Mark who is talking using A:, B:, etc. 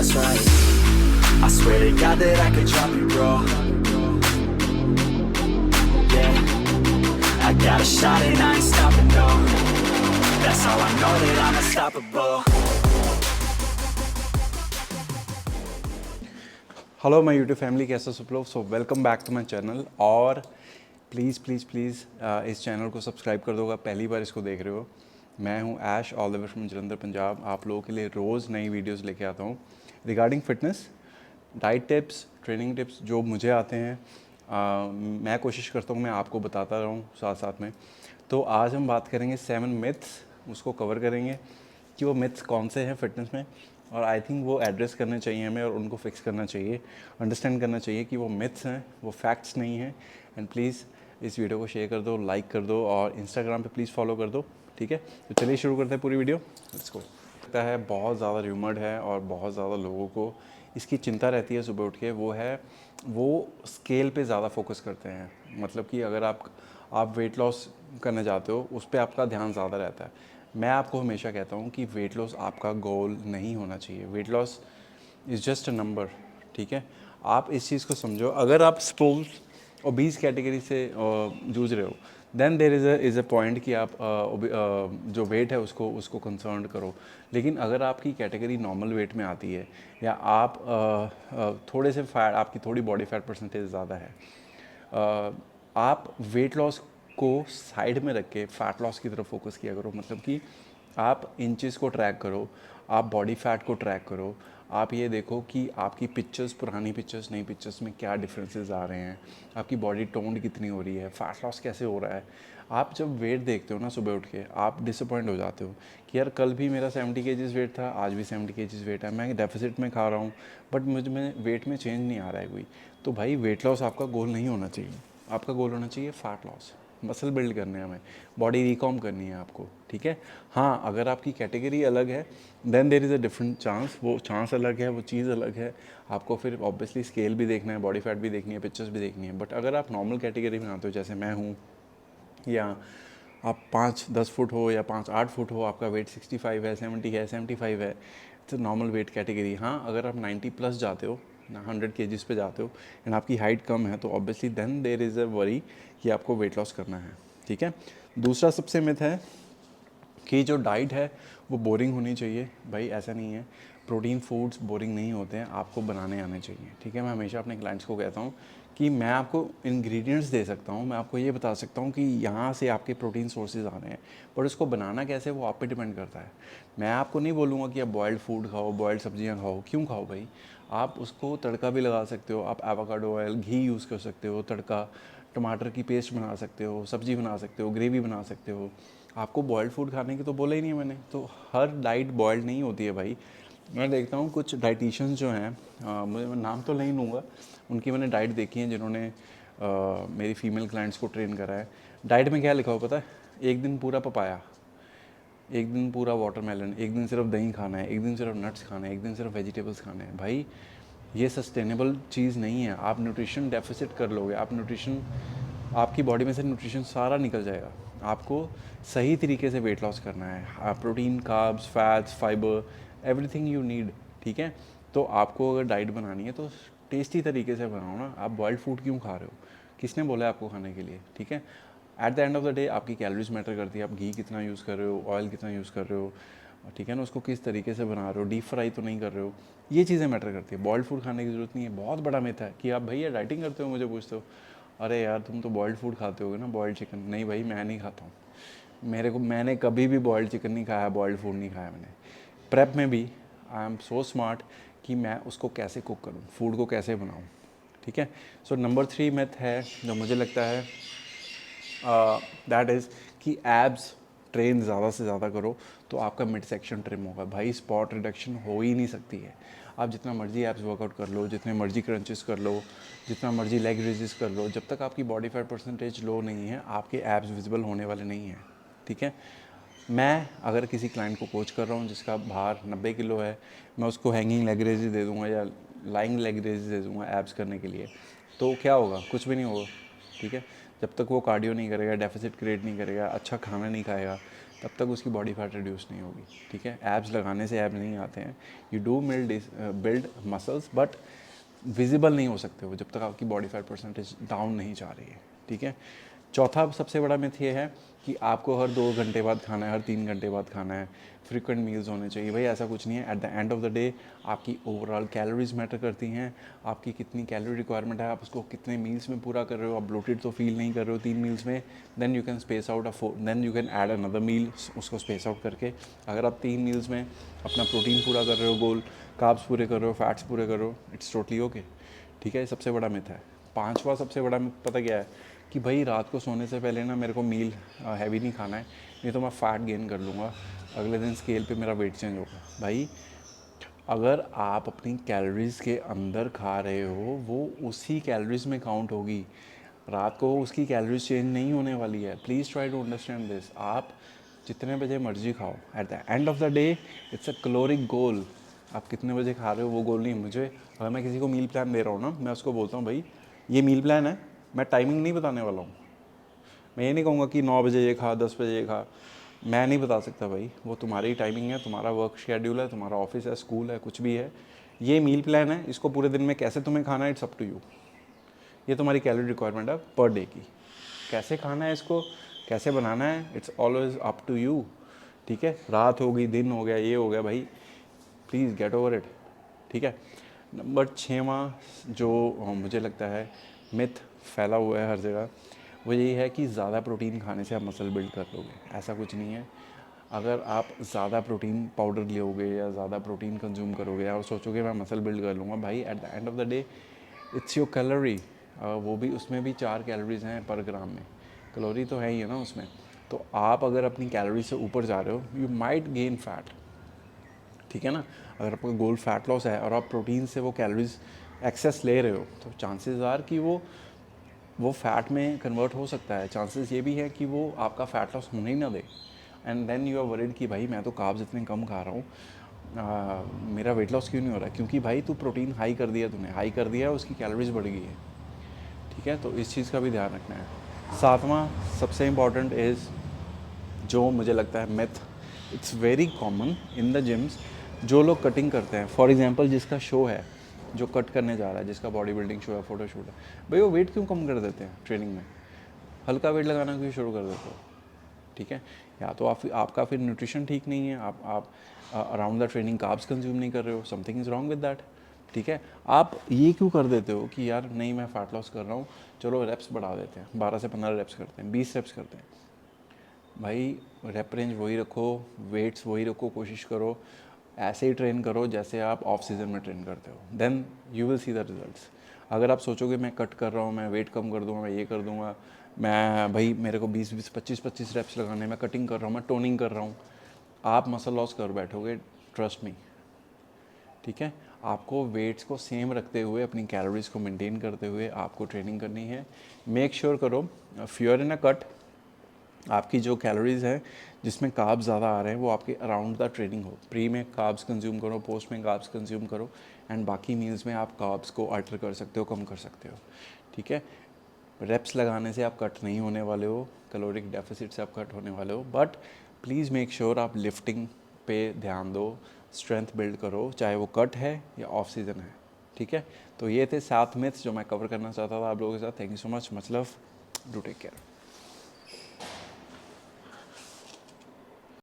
A: that's right. I swear to God that I could drop you, bro. Yeah, I got a shot and I ain't stopping, no. That's how I know that I'm unstoppable.
B: Hello my YouTube family, कैसे सब लोग। So welcome back to my channel. और please please please इस channel को subscribe कर दोगा, पहली बार इसको देख रहे हो। मैं हूँ Ash, all the way from Jalandhar Punjab. आप लोगों के लिए रोज़ नई वीडियोस लेके आता हूँ regarding fitness, diet tips, training tips जो मुझे आते हैं। मैं कोशिश करता हूँ मैं आपको बताता रहूँ साथ साथ में। तो आज हम बात करेंगे 7 मिथ्स, उसको कवर करेंगे कि वो मिथ्स कौन से हैं फिटनेस में, और आई थिंक वो एड्रेस करने चाहिए हमें और उनको फिक्स करना चाहिए, अंडरस्टैंड करना चाहिए कि वो मिथ्स हैं, वो फैक्ट्स नहीं हैं। एंड प्लीज़ इस वीडियो को शेयर कर दो, लाइक कर दो और इंस्टाग्राम पे प्लीज़ फॉलो कर दो, ठीक है। तो चलिए शुरू करते हैं पूरी वीडियो, लेट्स गो। लगता है बहुत ज़्यादा र्यूमर्ड है और बहुत ज़्यादा लोगों को इसकी चिंता रहती है सुबह उठ के, वो स्केल पे ज़्यादा फोकस करते हैं। मतलब कि अगर आप वेट लॉस करने जाते हो, उस पर आपका ध्यान ज़्यादा रहता है। मैं आपको हमेशा कहता हूँ कि वेट लॉस आपका गोल नहीं होना चाहिए। Weight loss is just a number, ठीक है। आप इस चीज़ को समझो। अगर आप सपोज ओबीज कैटेगरी से जूझ रहे हो, then there is a point कि आप जो वेट है उसको कंसर्न करो। लेकिन अगर आपकी कैटेगरी नॉर्मल वेट में आती है, या आप थोड़े से फैट, आपकी थोड़ी बॉडी फैट परसेंटेज ज़्यादा है, आप वेट लॉस को साइड में रख के फैट लॉस की तरफ फोकस किया करो। मतलब कि आप इंचेस को ट्रैक करो, आप बॉडी फैट को ट्रैक करो। आप ये देखो कि आपकी पिक्चर्स, पुरानी पिक्चर्स नई पिक्चर्स में क्या डिफरेंसेस आ रहे हैं, आपकी बॉडी टोन्ड कितनी हो रही है, फैट लॉस कैसे हो रहा है। आप जब वेट देखते हो ना सुबह उठ के, आप डिसअपॉइंट हो जाते हो कि यार कल भी मेरा 70 केजीज़ वेट था, आज भी 70 केजीज़ वेट है, मैं डेफिसिट में खा रहा हूँ, बट मुझ में वेट में चेंज नहीं आ रहा है कोई। तो भाई वेट लॉस आपका गोल नहीं होना चाहिए। आपका गोल होना चाहिए फैट लॉस। मसल बिल्ड करने हैं हमें, बॉडी रिकॉम करनी है आपको, ठीक है। हाँ, अगर आपकी कैटेगरी अलग है, then there is a different chance. वो चांस अलग है, वो चीज़ अलग है। आपको फिर ऑब्वियसली स्केल भी देखना है, बॉडी फैट भी देखनी है, पिक्चर्स भी देखनी है। बट अगर आप नॉर्मल कैटेगरी में आते हो, जैसे मैं हूँ, या आप 5-10 फुट हो या 5-8 फुट हो, आपका वेट 65 है, 70 है, 75 है, तो नॉर्मल वेट कैटेगरी। हाँ, अगर आप 90 प्लस जाते हो, 100 केजीज़ पे जाते हो, एंड आपकी हाइट कम है, तो obviously then there is a worry कि आपको वेट लॉस करना है, ठीक है। दूसरा सबसे मिथ है कि जो डाइट है वो बोरिंग होनी चाहिए। भाई ऐसा नहीं है, प्रोटीन फूड्स बोरिंग नहीं होते हैं, आपको बनाने आने चाहिए, ठीक है। मैं हमेशा अपने क्लाइंट्स को कहता हूँ कि मैं आपको इंग्रेडिएंट्स दे सकता हूँ, मैं आपको ये बता सकता हूँ कि यहाँ से आपके प्रोटीन सोर्सेज आ रहे हैं, पर उसको बनाना कैसे वो आप पे डिपेंड करता है। मैं आपको नहीं बोलूँगा कि आप बॉयल्ड फूड खाओ, बॉयल्ड सब्जियाँ खाओ। क्यों खाओ भाई? आप उसको तड़का भी लगा सकते हो, आप एवोकाडो ऑयल, घी यूज़ कर सकते हो, तड़का, टमाटर की पेस्ट बना सकते हो, सब्जी बना सकते हो, ग्रेवी बना सकते हो। आपको बॉयल्ड फूड खाने की तो बोला ही नहीं है मैंने। तो हर डाइट बॉयल्ड नहीं होती है भाई। मैं देखता हूँ कुछ डाइटिशियंस जो हैं, मुझे, मैं नाम तो नहीं लूँगा, उनकी मैंने डाइट देखी है जिन्होंने मेरी फीमेल क्लाइंट्स को ट्रेन करा है। डाइट में क्या लिखा हो पता है? एक दिन पूरा पपाया, एक दिन पूरा वाटरमेलन, एक दिन सिर्फ दही खाना है, एक दिन सिर्फ नट्स खाना है, एक दिन सिर्फ वेजिटेबल्स खाने हैं। भाई ये सस्टेनेबल चीज़ नहीं है। आप न्यूट्रिशन डेफिसिट कर लोगे, आप न्यूट्रिशन, आपकी बॉडी में से न्यूट्रिशन सारा निकल जाएगा। आपको सही तरीके से वेट लॉस करना है, protein, carbs, fats, fibre, everything you need, ठीक है। तो आपको अगर डाइट बनानी है तो टेस्टी तरीके से बनाओ ना। आप बॉइल्ड फूड क्यों खा रहे हो? किसने बोला है आपको खाने के लिए, ठीक है। Eight the end of the day आपकी कैलोरीज मैटर करती है। आप घी कितना यूज़ कर रहे हो, ऑयल कितना यूज़ कर रहे हो, ठीक है ना, उसको किस तरीके से बना रहे हो, डीप फ्राई तो नहीं कर रहे हो। ये चीज़ें मैटर करती है। बॉइल्ड फूड खाने की ज़रूरत नहीं है। बहुत बड़ा मिथ है कि आप भैया डाइटिंग करते हो, मुझे पूछते हो, अरे यार तुम तो बॉइल्ड फूड खाते होगे ना, बॉइल्ड चिकन। नहीं भाई, मैं नहीं खाता हूँ। मैंने कभी भी बॉइल्ड चिकन नहीं खाया, बॉइल्ड फूड नहीं खाया मैंने। प्रेप में भी आई एम सो स्मार्ट कि मैं उसको कैसे कुक करूँ, फूड को कैसे बनाऊँ, ठीक है। सो नंबर 3 मिथ है जो मुझे लगता है, दैट इज़ कि एब्स ट्रेन ज़्यादा से ज़्यादा करो तो आपका मिड सेक्शन ट्रिम होगा। भाई स्पॉट रिडक्शन हो ही नहीं सकती है। आप जितना मर्जी एब्स वर्कआउट कर लो, जितने मर्जी क्रंचेस कर लो, जितना मर्जी लेग रेजेस कर लो, जब तक आपकी बॉडी फैट परसेंटेज लो नहीं है, आपके एब्स विजिबल होने वाले नहीं हैं, ठीक है। मैं अगर किसी क्लाइंट को कोच कर रहा हूँ जिसका भार 90 किलो है, मैं उसको हैंगिंग लेग रेजेस दे दूँगा या लाइंग लेग रेजेस दे दूँगा एब्स करने के लिए, तो क्या होगा? कुछ भी नहीं होगा, ठीक है। जब तक वो कार्डियो नहीं करेगा, डेफिसिट क्रिएट नहीं करेगा, अच्छा खाना नहीं खाएगा, तब तक उसकी बॉडी फैट रिड्यूस नहीं होगी, ठीक है। एब्स लगाने से एब्स नहीं आते हैं, you do build muscles but visible नहीं हो सकते वो जब तक आपकी बॉडी फैट परसेंटेज डाउन नहीं जा रही है, ठीक है। चौथा सबसे बड़ा मिथ ये है कि आपको हर 2 घंटे बाद खाना है, हर 3 घंटे बाद खाना है, फ्रीक्वेंट मील्स होने चाहिए। भाई ऐसा कुछ नहीं है। Eight the end of the day आपकी ओवरऑल कैलोरीज मैटर करती हैं, आपकी कितनी कैलोरी रिक्वायरमेंट है, आप उसको कितने मील्स में पूरा कर रहे हो। आप ब्लोटेड तो फील नहीं कर रहे हो 3 मील्स में, then you can space out then you can add another meal, उसको स्पेस आउट करके। अगर आप 3 मील्स में अपना प्रोटीन पूरा कर रहे हो, गोल कार्ब्स पूरे कर रहे हो, फैट्स पूरे कर रहे हो, इट्स टोटली ओके, ठीक है। सबसे बड़ा मिथ है। 5वां सबसे बड़ा मिथ पता क्या है कि भाई रात को सोने से पहले ना मेरे को मील हैवी नहीं खाना है, नहीं तो मैं फ़ैट गेन कर लूँगा, अगले दिन स्केल पे मेरा वेट चेंज होगा। भाई अगर आप अपनी कैलोरीज़ के अंदर खा रहे हो वो उसी कैलोरीज़ में काउंट होगी, रात को उसकी कैलोरीज चेंज नहीं होने वाली है। Please try to understand this. आप जितने बजे मर्जी खाओ, at the end of the day it's a caloric goal. आप कितने बजे खा रहे हो वो गोल नहीं। मुझे अगर मैं किसी को मील प्लान दे रहा हूँ ना, मैं उसको बोलता हूँ भाई ये मील प्लान है, मैं टाइमिंग नहीं बताने वाला हूँ। मैं ये नहीं कहूँगा कि 9 बजे ये खा, 10 बजे ये खा, मैं नहीं बता सकता भाई। वो तुम्हारी टाइमिंग है, तुम्हारा वर्क शेड्यूल है, तुम्हारा ऑफिस है, स्कूल है, कुछ भी है। ये मील प्लान है, इसको पूरे दिन में कैसे तुम्हें खाना है इट्स अप टू यू। ये तुम्हारी कैलोरी रिक्वायरमेंट है पर डे की। कैसे खाना है इसको, कैसे बनाना है, it's always up to you, ठीक है। रात हो गई, दिन हो गया, ये हो गया, भाई प्लीज़ गेट ओवर इट, ठीक है। नंबर 6वां जो मुझे लगता है मिथ फैला हुआ है हर जगह, वो यही है कि ज़्यादा प्रोटीन खाने से आप मसल बिल्ड कर लोगे। ऐसा कुछ नहीं है। अगर आप ज़्यादा प्रोटीन पाउडर लोगे या ज़्यादा प्रोटीन कंज्यूम करोगे और सोचोगे मैं मसल बिल्ड कर लूँगा, भाई eight the end of the day it's your calorie. वो भी उसमें भी 4 कैलोरीज हैं पर ग्राम में, कैलोरी तो है ही है ना उसमें। तो आप अगर अपनी कैलोरी से ऊपर जा रहे हो, यू माइट गेन फैट, ठीक है ना। अगर आपका गोल फैट लॉस है और आप प्रोटीन से वो कैलोरीज एक्सेस ले रहे हो, तो चांसेस आर कि वो फैट में कन्वर्ट हो सकता है। चांसेस ये भी है कि वो आपका फैट लॉस होने ही ना दे, and then you are worried कि भाई मैं तो कार्ब्स इतने कम खा रहा हूँ, मेरा वेट लॉस क्यों नहीं हो रहा है। क्योंकि भाई तू प्रोटीन हाई कर दिया, तूने हाई कर दिया, उसकी कैलोरीज बढ़ गई है, ठीक है। तो इस चीज़ का भी ध्यान रखना है। 7वां सबसे इम्पॉर्टेंट इज़, जो मुझे लगता है myth, it's very common in the gyms. जो लोग कटिंग करते हैं, फॉर एग्जांपल जिसका शो है, जो कट करने जा रहा है, जिसका बॉडी बिल्डिंग शो है, फोटो शूट है, भाई वो वेट क्यों कम कर देते हैं ट्रेनिंग में, हल्का वेट लगाना क्यों शुरू कर देते हो, ठीक है। या तो आपका फिर न्यूट्रिशन ठीक नहीं है, आप around the training carbs consume नहीं कर रहे हो, something is wrong with that, ठीक है। आप ये क्यों कर देते हो कि यार नहीं मैं फैट लॉस कर रहा हूँ, चलो रेप्स बढ़ा देते हैं, 12 से 15 रेप्स करते हैं, 20 रेप्स करते हैं। भाई रेप रेंज वही रखो, वेट्स वही रखो, कोशिश करो ऐसे ही ट्रेन करो जैसे आप ऑफ सीज़न में ट्रेन करते हो, then you will see the results. अगर आप सोचोगे मैं कट कर रहा हूँ, मैं वेट कम कर दूँगा, मैं ये कर दूँगा, मैं भाई मेरे को 20-20, 25-25 रेप्स लगाने, मैं कटिंग कर रहा हूँ, मैं टोनिंग कर रहा हूँ, आप मसल लॉस कर बैठोगे, ट्रस्ट मी, ठीक है। आपको वेट्स को सेम रखते हुए, अपनी कैलोरीज को मेंटेन करते हुए आपको ट्रेनिंग करनी है। मेक श्योर करो फ्यूअर इन अ कट, आपकी जो कैलोरीज हैं जिसमें कार्ब्स ज़्यादा आ रहे हैं वो आपके अराउंड द ट्रेनिंग हो। प्री में कार्ब्स कंज्यूम करो, पोस्ट में कार्ब्स कंज्यूम करो, एंड बाकी मील्स में आप कार्ब्स को अल्टर कर सकते हो, कम कर सकते हो, ठीक है। रेप्स लगाने से आप कट नहीं होने वाले हो, कैलोरिक डेफिसिट से आप कट होने वाले हो, बट प्लीज़ मेक श्योर आप लिफ्टिंग पे ध्यान दो, स्ट्रेंथ बिल्ड करो, चाहे वो कट है या ऑफ सीज़न है, ठीक है। तो ये थे 7 मिथ्स जो मैं कवर करना चाहता था आप लोगों के साथ। Thank you so much love, do take care.